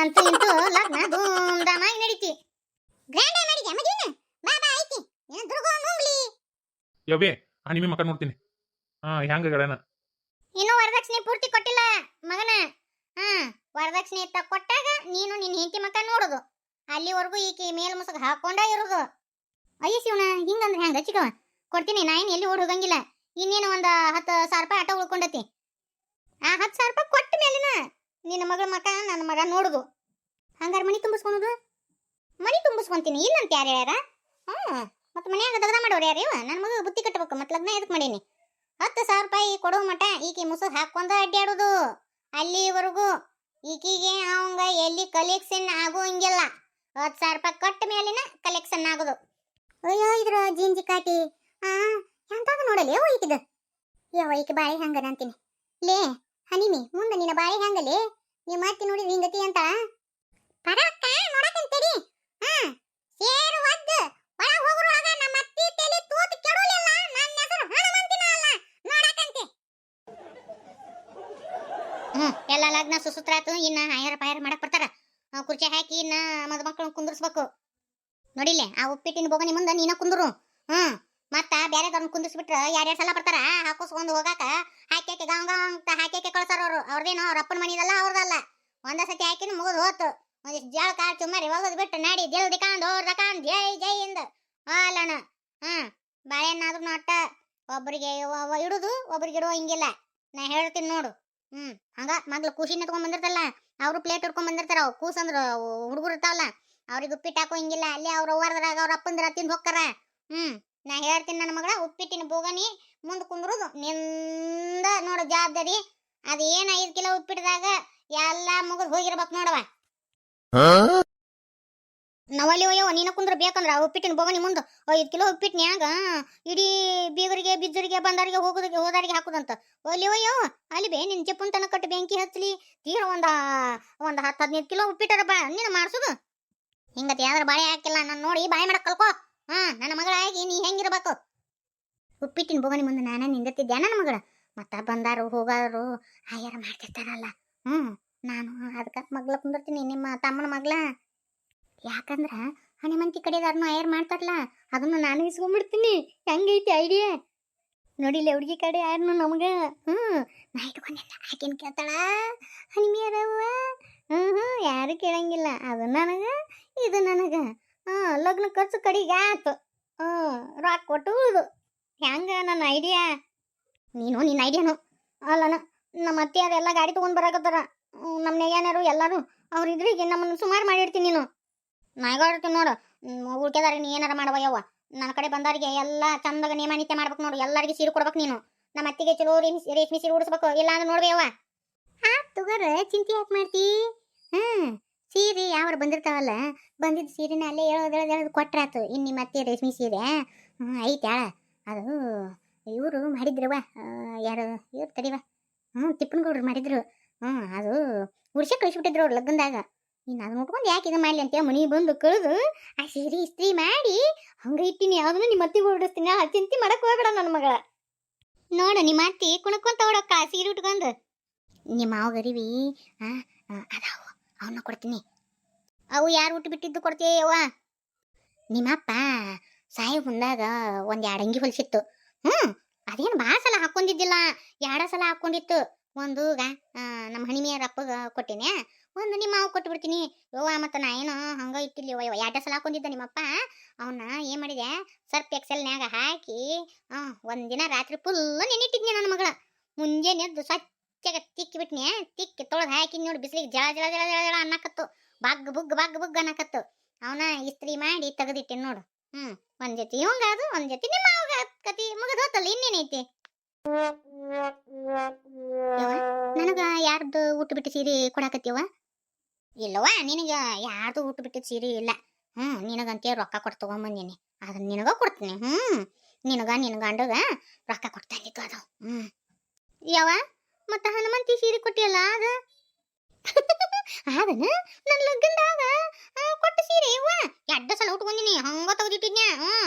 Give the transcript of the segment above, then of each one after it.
ಅಂತೂ ಇಂತೂ ಲಗ್ನ ಧೂಮ್ಧಾಮಾಗಿ ನಡೀತಿ. ಗ್ರ್ಯಾಂಡ್ ಮಾಡಿದ್ಯಾ ಮದುವೆನ? ಬಾ ಬಾ ಐತಿ. ಏನ ದುರ್ಗೋನ್ ಹೋಗ್ಲಿ. ಯವ್ವೇ ಹನಿಮೆ ಮಕ್ಕ ನೋಡ್ತೀನಿ. ಹೆಂಗ ಗಳನ ಇನ್ನು ವರದಕ್ಷಿಣೆ ಪೂರ್ತಿ ಕೊಟ್ಟಿಲ್ಲ ಮಗನ. ವರದಕ್ಷಿಣೆ ಕೊಟ್ಟಾಗ ನೀನು ನಿನ್ನ ಹೆಂಡತಿ ಮಕ್ಕ ನೋಡುದು. ಅಲ್ಲಿವರೆಗೂ ಈಕಿ ಮೇಲ್ ಮುಸುಗ ಹಾಕೊಂಡ ಇರುದು. ಅಯ್ಯ ಶಿವನ, ಹಿಂಗಂದ್ರೆ ಹೆಂಗ ಚಿಕ್ಕವ? ಕೊಡ್ತೀನಿ, ನಾ ಏನು ಎಲ್ಲಿ ಓಡ್ ಹೋಗಂಗಿಲ್ಲ. ಇನ್ನೇನು ಒಂದು 10,000 ರೂಪಾಯಿ ಆಟ ಉಳ್ಕೊಂಡತಿ. ಆ 10,000 ರೂಪಾಯಿ ಕೊಟ್ಟ ಮೇಲಿನ ನಿನ್ನ ಮಗಳ ಮಕ್ಕ ನನ್ನ ಮಗ ನೋಡುದು. ಹಂಗಾರ ಮನಿ ತುಂಬಿಸ್ಕೊಳುದು? ಮನಿ ತುಂಬಿಸ್ಕೊಂತೀನಿ ಇಲ್ಲಂತ ಯಾರು ಹೇಳ್ಯಾರ? ಮತ್ತೆ ಮನ್ಯಾಗ ದಗದ ಮಾಡೋರು ಯಾರು? ಇವ ನನ್ನ ಮಗ ಬುತ್ತಿ ಕಟ್ಟಬೇಕು. ಮತ್ತೆ ಲಗ್ನ ಎದಕ್ ಮಾಡೀನಿ? 10,000 ರೂಪಾಯಿ ಕೊಡೋ ಮಟ ಈಕಿ ಮುಸುಗ್ ಹಾಕೊಂಡ ಅಡ್ಡಾಡುದು. ಅಲ್ಲಿವರೆಗೂ ಈಕಿಗೆ ಅವಂಗ ಎಲ್ಲಿ ಕಲೆಕ್ಷನ್ ಆಗೋಂಗಿಲ್ಲ. 10,000 ರೂಪಾಯಿ ಕೊಟ್ಟ ಮೇಲಿನ ಕಲೆಕ್ಷನ್ ಆಗೋದು. ಅಯ್ಯೋ ಇದ್ರ ಜಿಂಜಿ ಕಾಟಿ ಎಂತಾಗ ನೋಡಲಿ ಯೋ ಈಕಿದ. ಯೋ ಈಕಿ ಬಾಯಿ ಹಂಗದ ಅಂತೀನಿ. ಲೇ ಹನಿಮಿ, ಮುಂದೆ ನಿನ್ನ ಬಾಯಿ ಹಂಗಲಿ ನೀವು ಮತ್ತೆ ನೋಡಿದ್ರೆ ಹಿಂಗತಿ ಅಂತ ಪರಕ್ಕ ನೋಡಕಂತಡಿ. ಸೇರು ಒದ್ದು ಒಳಗೆ ಹೋಗ್ರೊಳಗ ನಮ್ಮ ಅತ್ತಿ ತಲೆ ತೂತು ಕೆಡೋಲಿಲ್ಲ. ನನ್ನ ಹೆಸರು ಹನುಮಂತಿನ ಅಲ್ಲ, ನೋಡಕಂತೆ. ಎಲ್ಲ ಲಗ್ನ ಸುಸೂತ್ರಾತು. ಇನ್ನ ಆಯರ ಪಾಯರ ಮಾಡಕ್ ಬರ್ತಾರ. ಕುರ್ಚಿ ಹಾಕಿ ಇನ್ನ ಮದುಮಕ್ಕಳನ್ನ ಕುಂದರ್ಸ್ಬೇಕು. ನೋಡಿಲ್ಲ, ಆ ಉಪ್ಪಿಟ್ಟಿನ ಬೋಗನಿ ಮುಂದೆ ನೀನ ಕುಂದ್ರು. ಮತ್ತ ಬ್ಯಾರೆದವ್ರನ್ನ ಕುಂದಿಸ್ಬಿಟ್ರ ಯಾರ್ಯಾರು ಸಲ ಬರ್ತಾರ ಹಾಕೋಸ್ಕೊಂಡು ಹೋಗಾಕ. ಹಾಕಿ ಗಾಂವ್ ಅಂತ ಹಾಕಿ ಕಳ್ಸಾರ ಅವ್ರು. ಅವ್ರದೇನೋ ಅವ್ರ ಅಪ್ಪನ ಮನಿದಲ್ಲ, ಅವ್ರದಲ್ಲ. ಒಂದ ಸತಿ ಹಾಕಿನ ಮುಗಿದು ಹೋತು. ಒಂದಿಷ್ಟು ಜಳ ಕಾಳು ಚುಮ್ಮರಿ ಒಗದ್ ಬಿಟ್ಟು ನಾಡಿ ಜಲ್ದಿ ಕಾಂಡ್ ಜೈ ಜೈ ಇಂದ ಹಾಲಣ. ಬಾಳೆಹಣ್ಣಾದ್ರೂ ಅಟ್ಟ ಒಬ್ಬರಿಗೆ ಇಡುದು, ಒಬ್ರಿಗೆ ಇಡುವ ಹಿಂಗಿಲ್ಲ. ನಾ ಹೇಳ್ತೀನಿ ನೋಡು. ಹಂಗ ಮಗ್ಳು ಕೂಸಿನ ತಗೊಂಡ್ ಬಂದಿರ್ತಲ್ಲ, ಅವ್ರು ಪ್ಲೇಟ್ ಹಿಡ್ಕೊಂಡ್ ಬಂದಿರ್ತಾರ. ಅವ್ ಕೂಸಂದ್ರ ಹುಡುಗರು ಇರ್ತಾವಲ್ಲ, ಅವ್ರಿಗೆ ಉಪ್ಪಿಟ್ಟು ಹಾಕೋ ಹಿಂಗಿಲ್ಲ. ಅಲ್ಲಿ ಅವ್ರ ಅವ್ವರ್ದ್ರಾಗ ಅವ್ರ ಅಪ್ಪಂದ್ರ ತಿಂದು ಹೋಗ್ತಾರ. ನಾ ಹೇಳ್ತೀನಿ ನನ್ನ ಮಗಳ, ಉಪ್ಪಿಟ್ಟಿನ ಬೋಗನಿ ಮುಂದೆ ಕುಂದ್ರುದು ನಿಂದ ನೋಡು ಜವಾಬ್ದಾರಿ. ಅದ ಏನ್ 5 ಕಿಲೋ ಉಪ್ಪಿಟ್ಟದಾಗ ಎಲ್ಲಾ ಮುಗಿದ್ ಹೋಗಿರ್ಬೇಕು ನೋಡವ. ನವಲ್ಲಿ ಒಯ್ಯೋ ನೀನ ಕುಂದ್ರ ಬೇಕಂದ್ರ ಉಪ್ಪಿಟ್ಟಿನ ಬೋಗನಿ ಮುಂದೆ 5 ಕಿಲೋ ಉಪ್ಪಿಟ್ಟಿನ್ಯಾಗ ಇಡೀ ಬೀಗರಿಗೆ ಬಿದ್ದರಿಗೆ ಬಂದವರಿಗೆ ಹೋದವರಿಗೆ ಹಾಕುದಂತ. ಒಲ್ಲಿ ಒಯ್ಯೋ ಅಲ್ಲಿ ಬೇ ನಿನ್ ಚೆಪ್ಪನ್ ತನ ಕಟ್ಟು ಬೆಂಕಿ ಹಚ್ಚಲಿ ತೀರ ಒಂದ 10-15 ಕಿಲೋ ಉಪ್ಪಿಟ್ಟರ ಬಾ ನೀನು ಮಾಡ್ಸುದು. ಹಿಂಗತಿ ಯಾವ್ದಾರ ಬಾಳೆ ಹಾಕಿಲ್ಲ ನಾನು ನೋಡಿ ಬಾಯಿ ಮಾಡಕ್ ಕಲ್ಕೋ. ನನ್ನ ಮಗಳಾಗಿ ನೀ ಹೆಂಗಿರ್ಬೇಕು? ಉಪ್ಪಿಟ್ಟಿನ ಬೋಗನಿ ಮುಂದೆ ನಾನ ನಿಂದಿರ್ತಿದ್ದೆ ನನ್ನ ಮಗಳ. ಮತ್ತ ಬಂದಾರು ಹೋಗಾರು ಆಯಾರ ಮಾಡ್ತಿರ್ತಾರಲ್ಲ. ನಾನು ಅದಕ್ಕೆ ಮಗ್ಳ ಕುಂದಿರ್ತೀನಿ, ನಿಮ್ಮ ತಮ್ಮನ ಮಗ್ಳ. ಯಾಕಂದ್ರ ಹನುಮಂತಿ ಕಡೆದಾರನು ಆಯರ್ ಮಾಡ್ತಾರಲ್ಲ, ಅದನ್ನು ನಾನು ಇಸ್ಕೊಂಡ್ಬಿಡ್ತೀನಿ. ಹೆಂಗೈತಿ ಐಡಿಯಾ? ನೋಡಿಲ್ಲ ಹುಡುಗಿ ಕಡೆ ಯಾರನು ನಮಗ. ನಾ ಇಟ್ಕೊಂಡಿಲ್ಲ, ಆಕಿನ ಕೇಳ್ತಾಳ ಹನಿಮಿಯರವ್ವ. ಯಾರು ಕೇಳಂಗಿಲ್ಲ. ಅದು ನನಗ ಇದು ನನಗ. ಲಗ್ನ ಖರ್ಚು ಕಡಿಗೆ ಆತು. ರೊಕ್ಕ ಕೊಟ್ಟು ಹೆಂಗ ನನ್ನ ಐಡಿಯಾ? ನೀನು ನಿನ್ನ ಐಡಿಯಾನು ಅಲ್ಲನ. ನಮ್ಮ ಅತ್ತೆಯಾರೆಲ್ಲ ಗಾಡಿ ತೊಗೊಂಡು ಬರಾಕತ್ತಾರ. ನಮ್ಮ ನೆಯ್ಯಾನರು ಎಲ್ಲರೂ ಅವ್ರ ಇದ್ರಿಗೆ ನಮ್ಮನ್ನು ಸುಮಾರು ಮಾಡಿರ್ತೀನಿ. ನೀನು ನಾಯ್ಗಾಡ್ತೀನಿ ನೋಡು. ಉಳ್ಕೆದಾರಿಗೆ ನೀ ಏನಾರ ಮಾಡುವ ಯವ್ವ. ನನ್ನ ಕಡೆ ಬಂದವರಿಗೆ ಎಲ್ಲ ಚಂದಾಗ ನೇಮನಿತ್ಯ ಮಾಡ್ಬೇಕು ನೋಡು. ಎಲ್ಲರಿಗೆ ಸೀರೆ ಕೊಡ್ಬೇಕು ನೀನು. ನಮ್ಮ ಅತ್ತಿಗೆ ಚಲೋ ರೇಷ್ಮೆ ಸೀರೆ ಉಡಿಸ್ಬೇಕು. ಇಲ್ಲ ಅಂದ್ರೆ ನೋಡ್ಬೇವ. ತುಗರ ಚಿಂತೆ ಯಾಕೆ ಮಾಡ್ತಿ? ಸೀರೆ ಯಾವ ಬಂದಿರ್ತಾವಲ್ಲ, ಬಂದಿದ್ದ ಸೀರೆನ ಅಲ್ಲೇ ಎಳೆದು ಕೊಟ್ರಾತು. ಇನ್ನು ನಿಮ್ಮ ಅತ್ತೆ ರೇಷ್ಮೆ ಸೀರೆ ಐತ್ಯಾಳ. ಅದು ಇವರು ಮಾಡಿದ್ರವ, ಯಾರು ಇವ್ರು ತಡಿವ, ತಿಪ್ಪನಗೌಡ್ರು ಮಾಡಿದ್ರು. ಅದು ಉಡ್ಸೆ ಕಳಿಸ್ಬಿಟ್ಟಿದ್ರು ಅವ್ರು ಲಗ್ನದಾಗ. ಇನ್ನು ಅದನ್ನ ಉಟ್ಕೊಂಡು ಯಾಕೆ ಇದು ಮಾಡಲಿ ಅಂತ ಮನೆಗೆ ಬಂದು ಕಳೆದು ಆ ಸೀರೆ ಇಸ್ತ್ರಿ ಮಾಡಿ ಹಂಗೆ ಇಟ್ಟಿನಿ. ಅದನ್ನು ನಿಮ್ಮ ಅತ್ತಿಗೆ ಓಡಿಸ್ತೀನಿ. ಚಿಂತೆ ಮಾಡಕ್ ಹೋಗ್ಬೇಡ ನನ್ನ ಮಗಳ. ನೋಡು ನಿಮ್ಮ ಅತ್ತಿ ಕುಣಕೊಂತ ಓಡಕ್ಕ ಸೀರೆ ಉಟ್ಕೊಂಡು. ನಿಮ್ಮ ಮಾವ ಗರಿವಿ ಅದಾವು, ಅವನ್ನ ಕೊಡ್ತೀನಿ. ಅವು ಯಾರು ಊಟ ಬಿಟ್ಟಿದ್ದು ಕೊಡ್ತೀಯವ್ವ? ನಿಮ್ಮಪ್ಪ ಸಾಯಿ ಮುಂದಾಗ 1-2 ಅಂಗಿ ಹೊಲಿಸಿತ್ತು. ಅದೇನು ಭಾಳ ಸಲ ಹಾಕೊಂಡಿದ್ದಿಲ್ಲ, 2 ಸಲ ಹಾಕೊಂಡಿತ್ತು. ಒಂದು ನಮ್ಮ ಹಣಿಮಿಯರ ಅಪ್ಪಗ ಕೊಟ್ಟಿನಿ, ಒಂದು ನಿಮ್ಮ ಮಾವು ಕೊಟ್ಟು ಬಿಡ್ತೀನಿ ಯವ್ವ. ಮತ್ತು ನಾ ಏನು ಹಂಗೆ ಇಟ್ಟಿಲ್ಲ ಯವ್ವ, 2 ಸಲ ಹಾಕೊಂಡಿದ್ದ ನಿಮ್ಮಪ್ಪ. ಅವನ್ನ ಏನು ಮಾಡಿದೆ, ಸರ್ಪ್ ಎಕ್ಸೆಲ್ನ್ಯಾಗ ಹಾಕಿ ಒಂದಿನ ರಾತ್ರಿ ಫುಲ್ ನೆನಿಟ್ಟಿದ್ನಿ ನನ್ನ ಮಗಳ. ಮುಂಜಾನೆ ಎದ್ದು ಸ್ವಚ್ಛಗೆ ತಿಕ್ಕಿ ಬಿಟ್ನಿ. ತಿಕ್ಕಿ ತೊಳೆದು ಹಾಕಿ ನೋಡಿ ಬಿಸಿಲಿಗೆ ಜಳ ಜಳ ಜಳ ಜಳ ಜಳ ಅನ್ನಕತ್ತು. ಬಗ್ ಬುಗ್ ಅನ್ನಕತ್ತು. ಅವನ ಇಸ್ತ್ರಿ ಮಾಡಿ ತೆಗೆದಿಟ್ಟೆ ನೋಡು. ಒಂದ್ ಜೊತೆ ಇವಂಗ ಅದು, ಒಂದ್ ಜೊತೆ ನಿಮ್ಮ ಮಾವಗ ಕತಿ ಮುಗಿದು ಹೋತಲ್ಲ. ಇನ್ನೇನೈತಿ? ನನಗ ಯಾರ್ದು ಊಟ ಬಿಟ್ಟು ಸೀರೆ ಕೊಡಾಕತ್ತೀವ? ಇಲ್ಲವಾ, ನಿನಗ ಯಾರ್ದು ಊಟ ಬಿಟ್ಟಿದ್ ಸೀರೆ ಇಲ್ಲ. ನಿನಗಂತೇ ರೊಕ್ಕ ಕೊಟ್ಟು ತಗೊಂಬಂದೀನಿ. ಅದನ್ನ ನಿನಗ ಕೊಡ್ತೀನಿ. ನಿನಗ ನಿನ್ನ ಗಂಡಗ ರೊಕ್ಕ ಕೊಡ್ತಾನಿತ್ತು ಅದು. ಯಾವ ಮತ್ತ ಹನುಮಂತಿ ಸೀರೆ ಕೊಟ್ಟಿಯಲ್ಲ ಅದು ಅದನ್ನ ನನ್ನ ಲಗ್ನದಾಗ ಕೊಟ್ಟ ಸೀರೆ ಇವ 2 ಸಲ ಉಟ್ಕೊಂಡಿನಿ. ಹಂಗ ತೆಗೆದಿಟ್ಟಿದ್ನ್ಯ.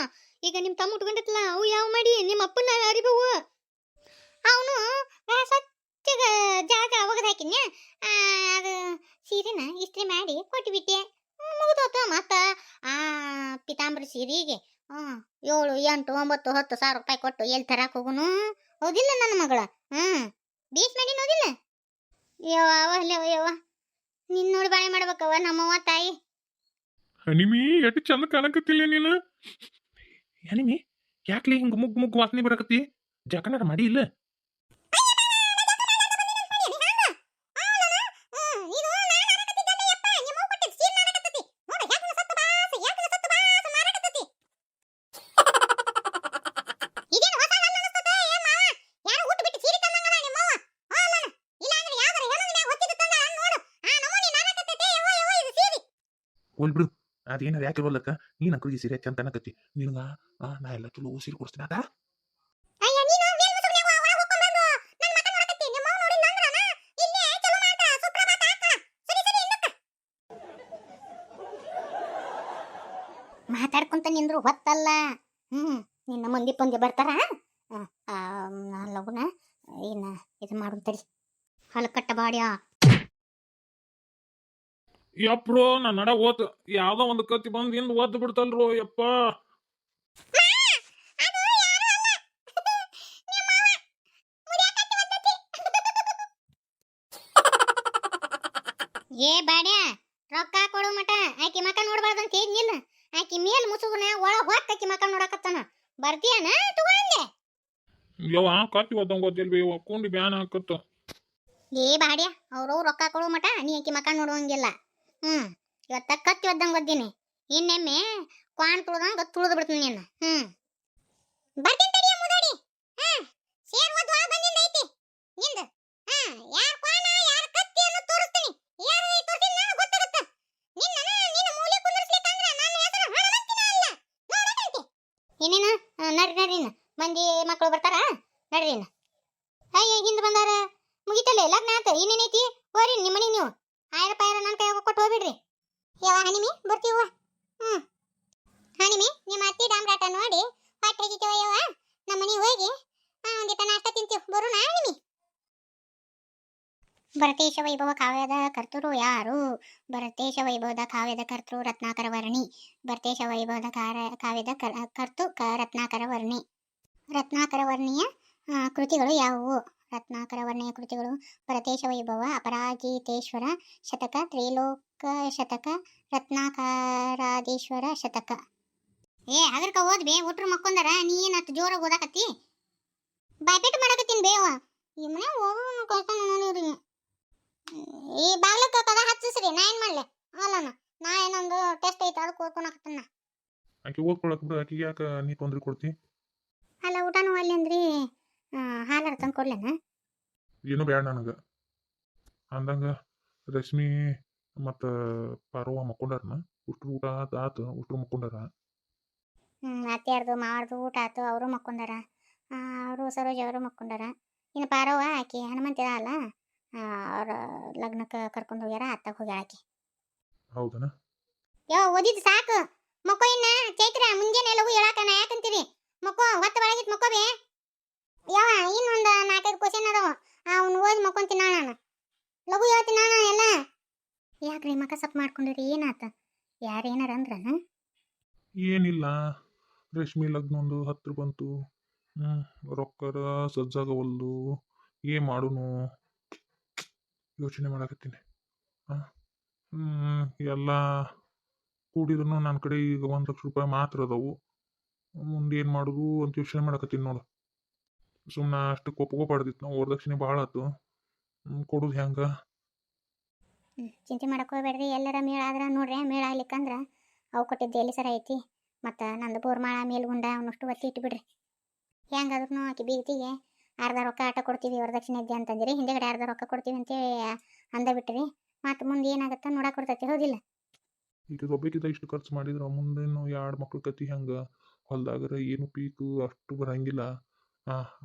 ಈಗ ನಿಮ್ಮ ತಮ್ಮ ಉಟ್ಕೊಂಡಿತ್ತಲ್ಲ, ಅವು ಯಾವ ಮಾಡಿ ನಿಮ್ಮ ಅಪ್ಪನ ಅರಿಬವು. ಅವನು ಸ್ವಚ್ಛ ಅಷ್ಟಿಗ ಜಾಗ ಒಗದ್ ಹಾಕಿನ್ಯ ಅದು ಸೀರೆನ ಇಸ್ತ್ರಿ ಮಾಡಿ ಕೊಟ್ಬಿಟ್ಟೆ ಮುಗಿದೋತ ಮತ್ತ ಆ ಪಿತಾಂಬರಿ ಸೀರೆಗೆ 7 8 9 10 ಸಾವಿರ ರೂಪಾಯಿ ಕೊಟ್ಟು ಎಲ್ಲಿ ತರಾಕ್ ಹೋಗುನು ಹೌದಿಲ್ಲ ನನ್ನ ಮಗಳ ಬೀಚ್ ಮಾಡಿ ನೋಡಿಲ್ಲ ಯವ್ವ ನಿನ್ ನೋಡಿ ಬಾಳೆ ಮಾಡ್ಬೇಕವ ನಮ್ಮವ್ವ ತಾಯಿ ಹನಿಮಿ ಎಷ್ಟು ಚಂದ ಕಾಣಕತ್ತಿಲ್ಲ ನೀನು ಹನಿಮಿ ಯಾಕ್ಲಿ ಹಿಂಗ ಮುಗ್ ವಾಸನೆ ಬರಕತ್ತಿ ಜಕನಾರ ಮಾಡಿ ಇಲ್ಲ ಹೋಲ್ ಬಿಡು ಅದೇನಾರ ಯಾಕೆ ಬರ್ಲಕ್ಕ ನೀನ್ ಅಂಕಲ್ಗೆ ಸೀರೆ ಚಂದ ಅನ್ನಕತ್ತಿ ನಿನಗ ನಾ ಎಲ್ಲ ಚಲೋ ಸೀರೆ ಕೊಡ್ತೀನಿ ಆತ ಮಾತಾಡ್ಕೊಂತ ನಿಂದ್ರು ಹೊತ್ತಲ್ಲ ನಿನ್ನ ಮಂದಿ ಪಂದಿ ಬರ್ತಾರ ಲಗುನ ಏನ ಇದು ಮಾಡುತ್ತಡಿ ಹಲಕಟ್ಟ ಬಾಡ್ಯಾ ಯಪ್ರೋ ನಾ ನಡ ಓತ್ ಯಾವ್ದೋ ಒಂದು ಕತ್ತಿ ಬಂದ್ ಹಿಂದ್ ಓದ್ ಬಿಡ್ತಲ್ರೋ ಯಪ್ಪ ಏ ಬಾಡ್ಯಾ ರೊಕ್ಕ ಕೊಡು ಮಟ ಆಕಿ ಮಕ ನೋಡ್ಬಾರ್ದಂತ ಹೇಳಿಲ್ಲ ಆಕಿ ಮೇಲ್ ಮುಸುಗುನ ಒಳ ಹೊಕ್ಕ ಆಕಿ ಮಕ ನೋಡಕತ್ತಾನ ಬರ್ತೀಯನ ತಗೊಂಡೆ ಯವ್ವ ಕತ್ತಿ ಓದಂಗ ಗೊತ್ತಿಲ್ವಿ ಕುಂಡಿ ಬ್ಯಾನ್ ಹಾಕತ್ತ ಏ ಬಾಡ್ಯಾ ಅವ್ರು ರೊಕ್ಕ ಕೊಡು ಮಟ ನೀ ಆಕಿ ಮಕ ನೋಡುವಂಗಿಲ್ಲ ಇವತ್ತ ಕತ್ತಿ ಒದ್ದಂಗ ಒದ್ದೀನಿ ಇನ್ನೆಮ್ಮೆ ಕ್ವಾನ್ ತುಳ್ದಂಗ ತುಳಿದು ಬಿಡ್ತೀನಿ ನೀನು ಬರ್ತೀನಿ ತಡಿಯ ಮುದಡಿ ಸೇರ್ ಒದ್ ಒಳ ಬಂದಿಂದ ಐತಿ ನಿಂದ ಯಾರ್ ಕ್ವಾನ ಯಾರ್ ಕತ್ತಿ ಅನ್ನು ತೋರಿಸ್ತೀನಿ ಯಾರು ತೋರಿಸಿಲ್ಲ ನನಗೆ ಗೊತ್ತಾಗುತ್ತ ನಿನ್ನ ಮೂಲೆ ಕುಂದರ್ಸ್ಲಿಕ್ಕಂದ್ರ ನನ್ನ ಹೆಸರು ಹಣಮಂತಿನ ಅಲ್ಲ ನೋಡಕಂತಿ ಇನ್ನೇನು ನಡ್ರಿ ಮಂದಿ ಮಕ್ಕಳು ಬರ್ತಾರ ನಡ್ರಿ ಅಯ್ಯ ಹಿಂದೆ ಬಂದಾರ ಮುಗಿತಲ್ಲ ಲಗ್ನ ಆತ ಇನ್ನೇನೈತಿ ಹೋರಿ ನಿಮ್ಮ ಮನೆಗೆ ನೀವು ಆಯ್ರ ಪಾಯರ ನನ್ನ ಕೈಯಾಗ ಕೊಟ್ಟು ಹೋಗ್ಬಿಡ್ರಿ ಯಾವ ಹನಿಮಿ ಬರ್ತೀವ ಹನಿಮಿ ನಿಮ್ಮ ಅತ್ತಿ ಡಾಮ್ರಾಟ ನೋಡಿ ಹೊಟ್ಟೆ ಹಿಗಿತೀವ ಯವ್ವ ನಮ್ಮ ಮನೆಗೆ ಹೋಗಿ ಒಂದಿಟ ನಾಷ್ಟ ತಿಂತೀವಿ ಬರೋಣ ಹನಿಮಿ ಭರತೇಶ ವೈಭವ ಕಾವ್ಯದ ಕರ್ತೃ ಯಾರು ಭರತೇಶ ವೈಭವದ ಕಾವ್ಯದ ಕರ್ತೃ ರತ್ನಾಕರ ವರ್ಣಿ ಭರತೇಶ ವೈಭವದ ಕಾವ್ಯದ ಕರ್ತೃ ರತ್ನಾಕರ ವರ್ಣಿ ರತ್ನಾಕರ ವರ್ಣಿಯ ಕೃತಿಗಳು ಯಾವುವು ರತ್ನಾಕರ ವರ್ಣಿಯ ಕೃತಿಗಳು ಭರತೇಶ ವೈಭವ ಅಪರಾಜಿತೇಶ್ವರ ಶತಕ ತ್ರೈಲೋಕ ಶತಕ ರತ್ನಾಕರಾದೀಶ್ವರ ಶತಕ ಅದರ್ಕ ಓದ್ಬೇ ಒಟ್ರು ಮಕ್ಕೊಂಡಾರ ನೀ ಏನತ್ತು ಜೋರಾಗಿ ಓದಾಕತ್ತಿ ಬಾಯ್ಪೇಟ್ ಮಾಡಕತ್ತೀನಿ ಬೇವ ಈ ಮನೆ ಹೋಗೋ ಕಳ್ಕೊಂಡು ನೋಡಿರಿ ಈ ಬಾಗ್ಲಕ್ಕ ಕದ ಹಚ್ಚಿಸ್ರಿ ನಾ ಏನ್ ಮಾಡ್ಲೆ ಅಲ್ಲನ ನಾ ಏನೊಂದು ಟೆಸ್ಟ್ ಐತೆ ಅದಕ್ಕೆ ಓದ್ಕೊಳಕತ್ತನ್ನ ಆಕೆ ಓದ್ಕೊಳಕ್ ಬಿಡು ಆಕಿಗೆ ಯಾಕೆ ನೀ ತೊಂದ್ರೆ ಕೊಡ್ತಿ ಅಲ್ಲ ಊಟನೂ ಅಲ್ಲಿ ಅಂದ್ರಿ ಹಾಲಾರ ತಂದು ಕೊಡ್ಲೇನ ಏನು ಬೇಡ ನನಗೆ ಅಂದಂಗ ರಶ್ಮಿ ಮತ್ತು ಪಾರವ್ವ ಮಕ್ಕೊಂಡಾರನ ಉಷ್ಟ್ರು ಊಟ ಆತು ಉಷ್ಟ್ರು ಮಕ್ಕೊಂಡಾರ ಅತ್ತೆಯರ್ದು ಮಾವಾರ್ದು ಊಟ ಆತು ಅವರು ಮಕ್ಕೊಂಡಾರ ಅವರು ಸರೋಜ ಅವರು ಮಕ್ಕೊಂಡಾರ ಇನ್ನು ಪಾರವ್ವ ಆಕಿ ಹನುಮಂತಿದ ಅಲ್ಲ ಅವ್ರ ಲಗ್ನಕ್ಕೆ ಕರ್ಕೊಂಡು ಹೋಗ್ಯಾರ ಅತ್ತಾಗ ಹೋಗ್ಯಾಳ ಆಕಿ ಹೌದನ ಓದಿದ್ ಸಾಕು ಮಕ್ಕೋ ಇನ್ನ ಚೈತ್ರ ಮುಂಜಾನೆ ಲಗು ಹೇಳಾಕ ನಾ ಯಾಕಂತೀರಿ ಮಕ್ಕೋ ಹೊತ್ತ ಒಳಗಿತ್ ಮಕ್ಕೋಬೇ ಇನ್ನೊಂದು 4-5 ಕ್ವಶನ್ ಅದಾವ ಅವ್ನು ಓದಿ ಮಕ್ಕೊಂತೀನಿ ನಾನು ಲಗು ಹೇಳ್ತೀನಿ ನಾನು ಎಲ್ಲ ಯಾಕ್ರಿ ಮಕ ಸಪ್ ಮಾಡ್ಕೊಂಡಿರಿ ಏನಾತ ಯಾರೇನಾರ ಅಂದ್ರನ ಏನಿಲ್ಲ ರೇಷ್ಮಿ ಲಗ್ನ ಒಂದು ಹತ್ರ ಬಂತು ರೊಕ್ಕರ ಸಜ್ಜಾಗವಲ್ದು ಏನ್ ಮಾಡುನು ಯೋಚನೆ ಮಾಡಕತ್ತೀನಿ ಎಲ್ಲ ಕೂಡಿದ್ರು ನನ್ನ ಕಡೆ ಈಗ 1 ಲಕ್ಷ ರೂಪಾಯಿ ಮಾತ್ರ ಅದಾವು ಮುಂದೆ ಏನು ಮಾಡೋದು ಅಂತ ಯೋಚನೆ ಮಾಡಕತ್ತೀನಿ ನೋಡು ಸುಮ್ಮನೆ ಅಷ್ಟು ಕೊಪ್ಪಗೋಪಾಡ್ದಿತ್ತು ನಾವು ವರದಕ್ಷಿಣೆ ಭಾಳ ಆಯ್ತು ಕೊಡೋದು ಹೆಂಗೆ ಚಿಂತೆ ಮಾಡಕ್ಕೆ ಹೋಗ್ಬೇಡ್ರಿ ಎಲ್ಲರ ಮೇಳ ಆದ್ರೆ ನೋಡ್ರಿ ಮೇಳ ಆಗ್ಲಿಕ್ಕಂದ್ರೆ ಅವು ಕೊಟ್ಟಿದ್ದು ಎಲ್ಲಿ ಸರ ಐತಿ ಮತ್ತು ನಂದು ಬೋರ್ಮಾಳ ಮೇಲ್ಗುಂಡ ಅವನಷ್ಟು ಒತ್ತಿ ಇಟ್ಬಿಡ್ರಿ ಹೆಂಗಾದ್ರೂ ಆಕಿ ಬೀಗತಿಗೆ ಅರ್ಧ ರೊಕ್ಕ ಆಟ ಕೊಡ್ತೀವಿ ವರದಕ್ಷಿಣೆ ಇದ್ದೆ ಅಂತಂದಿರಿ ಹಿಂದೆಗಡೆ ಅರ್ಧ ರೊಕ್ಕ ಕೊಡ್ತೀವಿ ಅಂತೇಳಿ ಅಂದ ಬಿಟ್ರಿ ಮತ್ತು ಮುಂದೆ ಏನಾಗುತ್ತಾ ನೋಡಕ್ಕೆ ಕೊಡ್ತೈತಿ ಹೌದಿಲ್ಲ ಈಗ ಒಬ್ಬಕ್ಕಿಂತ ಇಷ್ಟು ಖರ್ಚು ಮಾಡಿದ್ರೆ ಮುಂದೇನು 2 ಮಕ್ಳ ಕತಿ ಹೆಂಗೆ ಹೊಲ್ದಾಗರ ಏನು ಪೀಕು ಅಷ್ಟು ಬರಂಗಿಲ್ಲ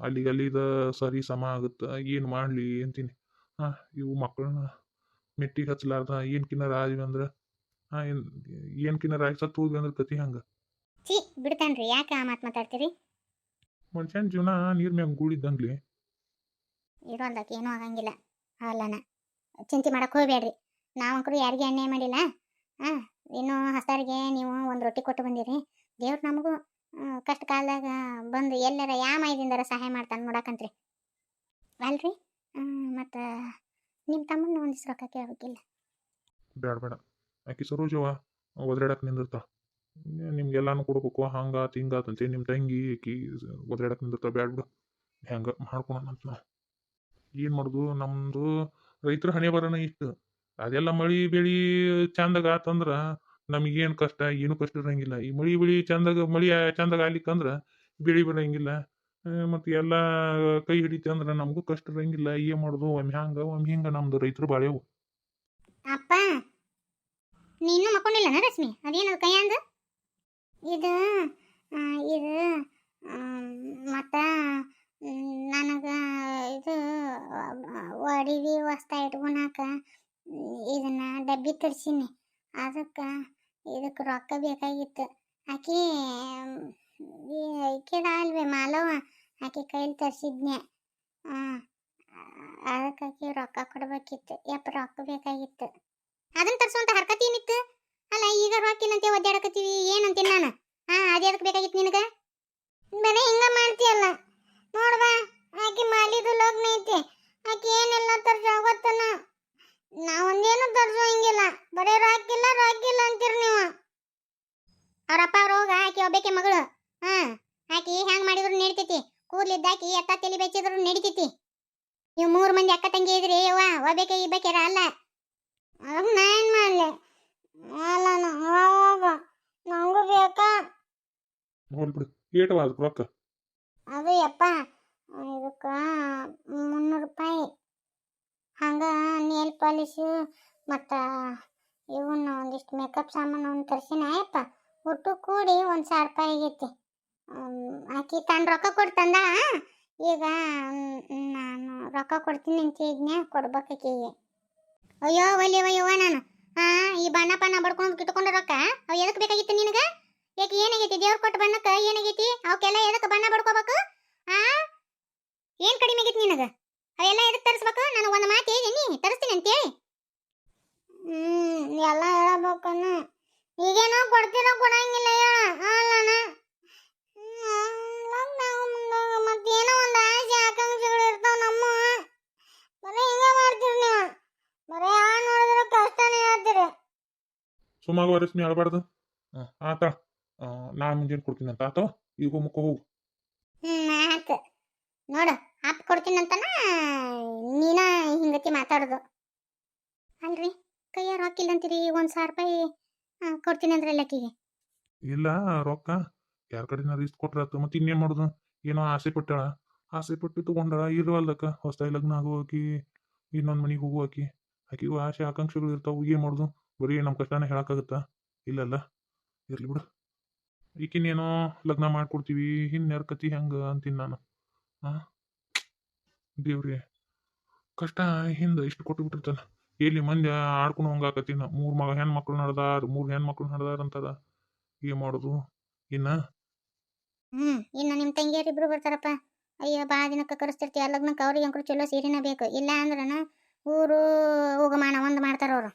ಅಲ್ಲಿದ ಸರಿ ಸಮ ಆಗುತ್ತೆ ಏನು ಮಾಡಲಿ ಅಂತೀನಿ ಇವು ಮಕ್ಕಳನ್ನ ಮೆಟ್ಟಿಗೆ ಹಚ್ಚಲಾರ್ದ ಏನ್ಕಿನ್ನ ರಾಜಿ ಅಂದ್ರೆ ಏನ್ಕಿನ್ನ ರಾಜಿ ಸತ್ತು ಹೋದ್ವಿ ಅಂದ್ರೆ ಕತಿ ಹಂಗೆ ಬಿಡ್ತಾನ್ರಿ ಯಾಕೆ ಆ ಮಾತು ಮಾತಾಡ್ತೀರಿ ಮನುಷ್ಯನ ಜೀವನ ನೀರ್ ಮ್ಯಾಗ ಗೂಳಿದ್ದಂಗ್ಲಿ ಇರೋಲ್ದಕ್ಕೆ ಏನೂ ಆಗಂಗಿಲ್ಲ. ಅಲ್ಲನ ಚಿಂತೆ ಮಾಡಕ್ಕೆ ಹೋಗ್ಬೇಡ್ರಿ. ನಾವಂಕರು ಯಾರಿಗೆ ಅನ್ಯಾಯ ಮಾಡಿಲ್ಲ. ಹಾಂ, ಇನ್ನು ಹೊಸದಾರಿಗೆ ನೀವು ಒಂದು ರೊಟ್ಟಿ ಕೊಟ್ಟು ಬಂದಿರಿ. ದೇವ್ರು ನಮಗೂ ಕಷ್ಟ ಕಾಲದಾಗ ಬಂದು ಎಲ್ಲರ ಯಾವ ಮೈದಿಂದರ ಸಹಾಯ ಮಾಡ್ತಾನೆ ನೋಡಕಂತ್ರಿ ಅಲ್ರಿ. ಮತ್ತು ನಿಮ್ಮ ತಮ್ಮನ ಒಂದಿಷ್ಟು ರೊಕ್ಕ ಕೇಳಬೇಕಿಲ್ಲ. ಬೇಡ ಬೇಡ, ಆಕಿ ಸರೋಜವ ಒದ್ರಾಡಕ್ಕೆ ನಿಂದಿರ್ತಾಳ. ನಿಮ್ಗೆಲ್ಲಾನು ಕೊಡ್ಬೇಕು, ಹಂಗಾತು ಹಿಂಗಾತಂತೆ ನಿಮ್ಮ ತಂಗಿ ಆಕಿ ಒದ್ರಾಡಕ್ಕೆ ನಿಂದಿರ್ತಾಳ. ಬ್ಯಾಡ ಬಿಡು, ಹೆಂಗೆ ಮಾಡ್ಕೊಳೋಣ ಅಂತ ನಾವು. ಏನು ಮಾಡೋದು, ನಮ್ಮದು ರೈತರ ಹಣೆ ಬರೋಣ ಇಷ್ಟು. ಅದೆಲ್ಲ ಮಳಿ ಬೆಳಿ ಚಂದಾಗ ಆತಂದ್ರೆ ನಮಗೇನು ಕಷ್ಟ, ಏನು ಕಷ್ಟ ಇರಂಗಿಲ್ಲ. ಈ ಮಳಿ ಚಂದಾಗ ಆಗ್ಲಿಕ್ಕಂದ್ರೆ ಬೆಳಿ ಬರಂಗಿಲ್ಲ. ಮತ್ತು ಎಲ್ಲ ಕೈ ಹಿಡಿತೆ ಅಂದ್ರೆ ನಮಗೂ ಕಷ್ಟ ಇರಂಗಿಲ್ಲ. ಏನು ಮಾಡೋದು, ಒಮ್ಮೆ ಹಿಂಗೆ ನಮ್ದು ರೈತರು ಬಾಳೆವು. ಅಪ್ಪ, ನೀನು ಮಕ್ಕೊಂಡಿಲ್ಲನ ರಶ್ಮಿ? ಅದೇನದು ಕೈಯಂದ ಇದು ಇದು ಮತ್ತು ನನಗೆ ಇದು ಒಡವಿ ಹೊಸ್ತಾ ಇಟ್ಕೊಳಕ ಇದನ್ನ ಡಬ್ಬಿ ತರಿಸೀನಿ. ಅದಕ್ಕೆ ಇದಕ್ಕೆ ರೊಕ್ಕ ಬೇಕಾಗಿತ್ತು. ಆಕಿ ಈಕೆದ ಅಲ್ವೇ ಮಾಲವ, ಆಕೆ ಕೈಲಿ ತರಿಸಿದ್ನೆ. ಅದಕ್ಕೆ ಆಕೆ ರೊಕ್ಕ ಕೊಡ್ಬೇಕಿತ್ತು. ಯಪ್ಪ, ರೊಕ್ಕ ಬೇಕಾಗಿತ್ತು. ಅದನ್ನ ತರಿಸುವಂತ ಹರ್ಕತಿ ಏನಿತ್ತು? ಅಲ್ಲ, ಈಗ ರೊಕ್ಕ ಇಲ್ಲಂತೆ ಒದ್ದಾಡಕತ್ತೀವಿ, ಏನಂತೀನಿ ನಾನು? ಅದೇ ಅದಕ್ಕೆ ಬೇಕಾಗಿತ್ತು ನಿನಗೆ? ಬರೀ ಹಿಂಗ ಮಾಡ್ತೀಯಲ್ಲ ನೋಡ್ಬಾ. ಆಕೆ ಮಾಲಿದು ಲಗ್ನ ಐತಿ, ಆಕೆ ಏನೆಲ್ಲ ತರ್ಸ ಗೊತ್ತನ. ನಾವೊಂದೇನು ತರ್ಸೋ ಹಿಂಗಿಲ್ಲ, ಬರೀ ರೊಕ್ಕಿಲ್ಲ ಅಂತೀರಿ ನೀವು. ಅವ್ರಪ್ಪ ಅವ್ರ ಹೋಗ, ಆಕೆ ಒಬ್ಬಾಕೆ ಮಗಳು. ಆಕಿ ಹೆಂಗ್ ಮಾಡಿದ್ರು ನಡಿತೈತಿ. ಕೂದ್ಲಿದ್ದಾಕಿ ಎತ್ತ ತಲೆ ಬೆಚ್ಚಿದ್ರು ನಡಿತೈತಿ. ನೀವು 3 ಮಂದಿ ಅಕ್ಕ ತಂಗಿ ಇದ್ರಿ ಯವ್ವ, ಒಬ್ಬಾಕೆ ಇಬ್ಬಾಕೆರ ಅಲ್ಲ. ಅದಕ್ಕೆ ನಾ ಏನು ಮಾಡಲಿ? ಅಲ್ಲ, ನಂಗೂ ಬೇಕಾ? ಹೋಗ್ಬಿಡು, ಏಟವ ಅದಕ್ಕೆ ರೊಕ್ಕ? ಅದು ಯಪ್ಪ, ಇದಕ್ಕೆ 300 ರೂಪಾಯಿ. ಹಂಗ ನೇಲ್ ಪಾಲಿಶು ಮತ್ತು ಇವನ್ನ ಒಂದಿಷ್ಟು ಮೇಕಪ್ ಸಾಮಾನು ಒಂದು ತರಿಸಿನ ಯಪ್ಪ. ಒಟ್ಟು ಕೂಡಿ 1,000 ರೂಪಾಯಿ ಆಗೈತಿ. ಆಕಿ ತಾನು ರೊಕ್ಕ ಕೊಡ್ತಂದ. ಈಗ ನಾನು ರೊಕ್ಕ ಕೊಡ್ತೀನಿ ಅಂತ ಇದ್ನೆ, ಕೊಡ್ಬೇಕಾಕಿಗೆ. ಅಯ್ಯೋ ಒಲ್ಲೆವಯ್ಯವ್ವ ನಾನು. ಈ ಬಣ್ಣ ಬಡ್ಕೊಂಡು ಕಿಟ್ಕೊಂಡು ರೊಕ್ಕ ಅವು ಎದಕ್ಕೆ ಬೇಕಾಗಿತ್ತು ನಿನಗೆ? ಯಾಕೆ ಏನಾಗೈತಿ? ದೇವ್ರು ಕೊಟ್ಟು ಬಣ್ಣಕ್ಕೆ ಏನಾಗೈತಿ? ಅವಕ್ಕೆಲ್ಲ ಎದಕ್ಕೆ ಬಣ್ಣ ಬಡ್ಕೋಬೇಕು? ಏನು ಕಡಿಮೆ ಆಗೈತಿ ನಿನಗೆ? ಅವೆಲ್ಲ ಎದಕ್ಕೆ ತರಿಸ್ಬೇಕು? ನಾನು ಒಂದು ಮಾತು ಹೇಳಿನಿ, ತರಿಸ್ತೀನಿ ಅಂತೇಳಿ. ಎಲ್ಲ ಹೇಳಬೇಕನ್ನ. ಈಗೇನೋ ಕೊಡ್ತೀರೋ ಕೊಡಂಗಿಲ್ಲ ಅಲ್ಲನ. ಮತ್ತೇನೋ ಒಂದು ಆಸೆ ಆಕಾಂಕ್ಷೆಗಳು ಇರ್ತಾವ ನಮ್ಮ. ಬರೀ ಹಿಂಗ ಮಾಡ್ತೀರಿ ನೀವು. ಬರೀ ನೋಡಿದ್ರೆ ಕಷ್ಟನೇ ಹೇಳ್ತೀರಿ. ಸುಮಾರು ರಶ್ಮಿ ಆಡಬಾರ್ದು. ಆತ, ನಾ ಮುಂಜಾನೆ ಕೊಡ್ತೀನಿ ಅಂತ ಆತ. ಈಗ ಮುಕ್ಕ ಹೋಗು. ಆಯ್ತು ನೋಡು, ಆಪ್ ಕೊಡ್ತೀನಂತನ ನೀನ ಹಿಂಗತಿ ಮಾತಾಡೋದು ಅಲ್ರಿ. ಕೈಯ ರೊಕ್ಕ ಇಲ್ಲ ಅಂತೀರಿ, 1,000 ರೂಪಾಯಿ ಕೊಡ್ತೀನಿ ಅಂದ್ರಲ್ಲ ಆಕಿಗೆ. ಇಲ್ಲ, ರೊಕ್ಕ ಯಾರ ಕಡೆನಾರು ಇಷ್ಟು ಕೊಟ್ರಾತು. ಮತ್ತೆ ಇನ್ನೇನು ಮಾಡೋದು? ಏನೋ ಆಸೆ ಪಟ್ಟಾಳ, ಆಸೆ ಪಟ್ಟು ತಗೊಂಡಾಳ. ಇರುವಲ್ದಕ್ಕ ಹೊಸ್ತಾಗಿ ಲಗ್ನ ಆಗುವಾಕಿ, ಇನ್ನೊಂದು ಮನೆಗೆ ಹೋಗುವಾಕಿ. ಆಕಿಗೂ ಆಸೆ ಆಕಾಂಕ್ಷೆಗಳು ಇರ್ತಾವೆ. ಏನು ಮಾಡೋದು? ಬರೀ ನಮ್ಮ ಕಷ್ಟನೇ ಹೇಳಕ್ಕಾಗತ್ತಾ? ಇಲ್ಲಲ್ಲ, ಇರ್ಲಿ ಬಿಡು. ಈಕಿನೇನೋ ಲಗ್ನ ಮಾಡ್ಕೊಡ್ತೀವಿ, ಇನ್ಯಾರ ಕತಿ ಹೆಂಗೆ ಅಂತೀನಿ ನಾನು. ದೇವ್ರಿ, ಕಷ್ಟ ಹಿಂದೆ ಇಷ್ಟು ಕೊಟ್ಟು ಬಿಟ್ಟಿರ್ತಾನ. ಎಲ್ಲಿ ಮಂದಿ ಆಡ್ಕೊಂಡು ಹಂಗಾಕತ್ತೀನಿ. 3 ಹೆಣ್ಮಕ್ಳು ನಡೆದಾರ, 3 ಹೆಣ್ಮಕ್ಳು ನಡೆದಾರ ಅಂತದ. ಏನು ಮಾಡೋದು ಇನ್ನ? ಇನ್ನು ನಿಮ್ಮ ತಂಗಿಯರಿಬ್ರು ಬರ್ತಾರಪ್ಪ. ಅಯ್ಯೋ, ಭಾಳ ದಿನಕ್ಕೆ ಕರೆಸ್ತಿರ್ತೀವಿ. ಲಗ್ನಕ್ಕೆ ಅವ್ರಿಗೆ ಅಂಕರು ಚಲೋ ಸೀರೆನೇ ಬೇಕು. ಇಲ್ಲ ಅಂದ್ರನ ಊರು ಹೋಗಮಾನ ಒಂದು ಮಾಡ್ತಾರ ಅವರು.